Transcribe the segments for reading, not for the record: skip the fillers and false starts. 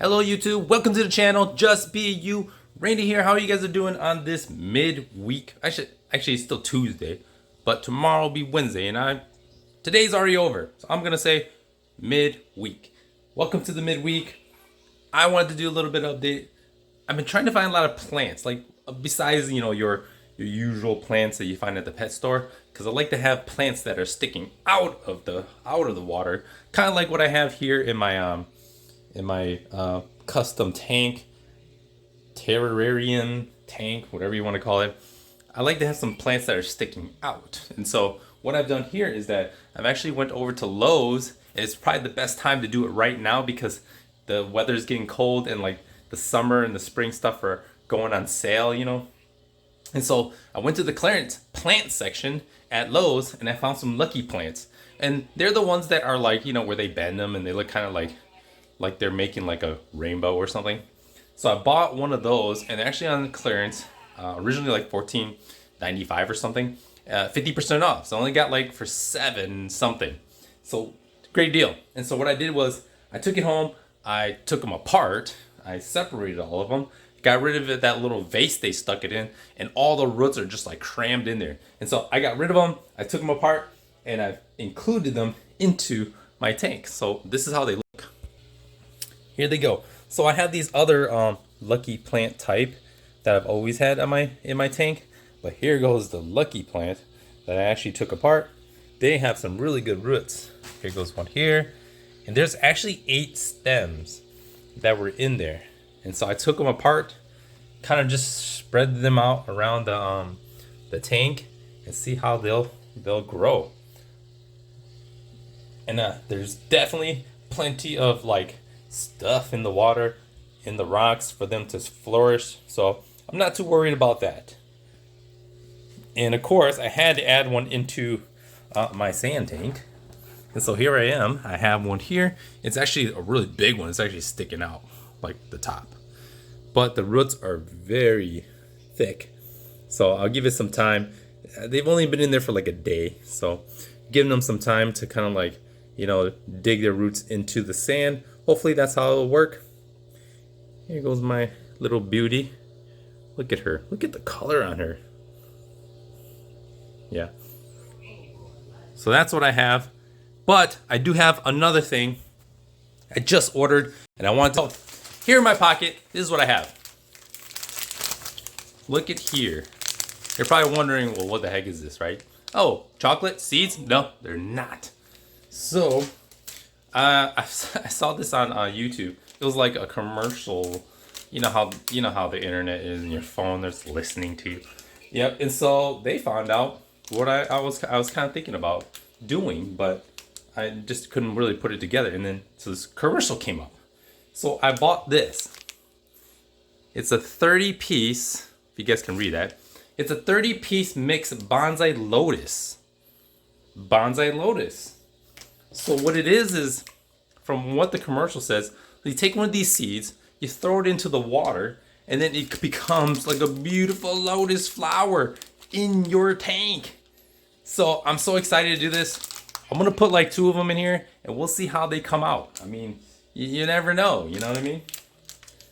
Hello YouTube, welcome to the channel, Just Be You. Randy here. How are you guys doing on this midweek? Actually it's still Tuesday, but tomorrow will be Wednesday and today's already over. So I'm gonna say midweek. Welcome to the midweek. I wanted to do a little bit of update. I've been trying to find a lot of plants, like besides your usual plants that you find at the pet store, because I like to have plants that are sticking out of the water, kind of like what I have here in my custom tank, terrarium tank, whatever you want to call it. I like to have some plants that are sticking out. And so what I've done here is that I've actually went over to Lowe's. It's probably the best time to do it right now because the weather's getting cold and like the summer and the spring stuff are going on sale, And so I went to the clearance plant section at Lowe's and I found some lucky plants. And they're the ones that are like, where they bend them and they look kind of like they're making like a rainbow or something. So I bought one of those and they're actually on clearance, originally like $14.95 or something, 50% off. So I only got like for $7 something. So great deal. And so what I did was I took it home, I took them apart, I separated all of them, got rid of that little vase they stuck it in, and all the roots are just like crammed in there. And so I got rid of them, I took them apart, and I've included them into my tank. So this is how they look. Here they go. So I have these other lucky plant type that I've always had in my tank, but here goes the lucky plant that I actually took apart. They have some really good roots. Here goes one here, and there's actually 8 stems that were in there. And so I took them apart, kind of just spread them out around the tank and see how they'll grow. And there's definitely plenty of like stuff in the water, in the rocks for them to flourish. So I'm not too worried about that. And of course, I had to add one into my sand tank. And so here I am. I have one here. It's actually a really big one. It's actually sticking out like the top. But the roots are very thick. So I'll give it some time. They've only been in there for like a day. So giving them some time to kind of like, dig their roots into the sand. Hopefully that's how it'll work. Here goes my little beauty. Look at her. Look at the color on her. Yeah. So that's what I have. But I do have another thing I just ordered and I want to... Here in my pocket, this is what I have. Look at here. You're probably wondering, well, what the heck is this, right? Oh, chocolate seeds? No, they're not. So, I saw this on YouTube. It was like a commercial. You know how the internet is and your phone that's listening to you. Yep. And so they found out what I was kind of thinking about doing, but I just couldn't really put it together. And then so this commercial came up. So I bought this. It's a 30-piece, if you guys can read that. It's a 30-piece mixed bonsai lotus. Bonsai lotus. So what it is from what the commercial says, you take one of these seeds, you throw it into the water, and then it becomes like a beautiful lotus flower in your tank. So I'm so excited to do this. I'm gonna put like 2 of them in here, and we'll see how they come out. I mean, you never know, you know what I mean?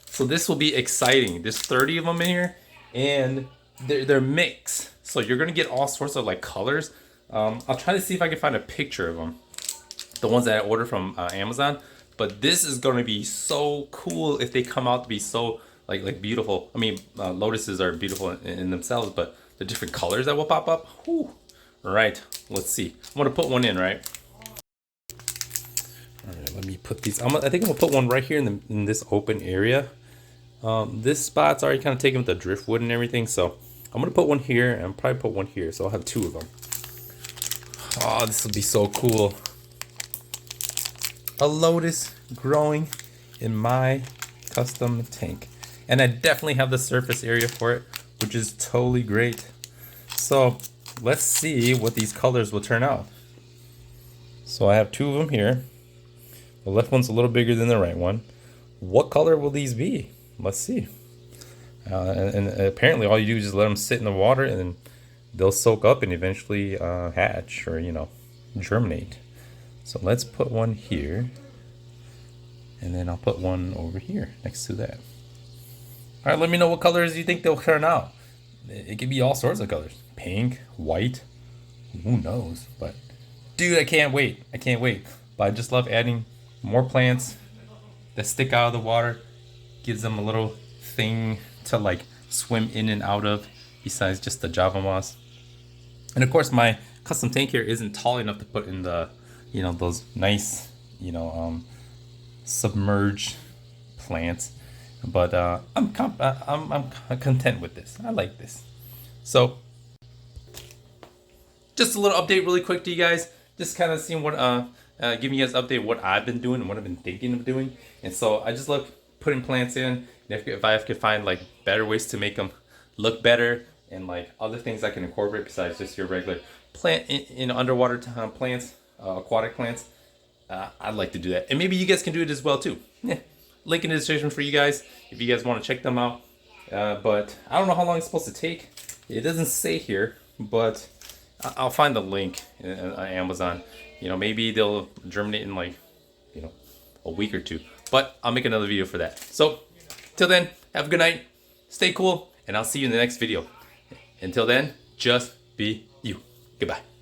So this will be exciting. There's 30 of them in here, and they're mixed. So you're gonna get all sorts of like colors. I'll try to see if I can find a picture of them, the ones that I ordered from Amazon. But this is gonna be so cool if they come out to be so like beautiful. I mean, lotuses are beautiful in themselves, but the different colors that will pop up. Whew. All right, let's see. I'm gonna put one in, right? All right, let me put these. I think I'm gonna put one right here in this open area. This spot's already kind of taken with the driftwood and everything, so I'm gonna put one here and I'll probably put one here, so I'll have 2 of them. Oh, this will be so cool. A lotus growing in my custom tank, and I definitely have the surface area for it, which is totally great. So let's see what these colors will turn out. So I have 2 of them here. The left one's a little bigger than the right one. What color will these be? Let's see. And apparently all you do is just let them sit in the water and then they'll soak up and eventually hatch or, germinate. So let's put one here. And then I'll put one over here next to that. All right, let me know what colors you think they'll turn out. It could be all sorts of colors. Pink, white, who knows? But dude, I can't wait. I can't wait. But I just love adding more plants that stick out of the water. Gives them a little thing to like swim in and out of besides just the Java moss. And of course my custom tank here isn't tall enough to put in the, those nice, submerged plants. But I'm content with this. I like this. So just a little update really quick to you guys. Just kind of seeing what giving you guys an update of what I've been doing and what I've been thinking of doing. And so I just love putting plants in. And if I could find like better ways to make them look better and like other things I can incorporate besides just your regular plant in underwater plants, aquatic plants, I'd like to do that. And maybe you guys can do it as well too. Yeah. Link in the description for you guys if you guys want to check them out. But I don't know how long it's supposed to take. It doesn't say here, but I'll find the link on Amazon. Maybe they'll germinate in like, a week or two. But I'll make another video for that. So, till then, have a good night. Stay cool, and I'll see you in the next video. Until then, just be you. Goodbye.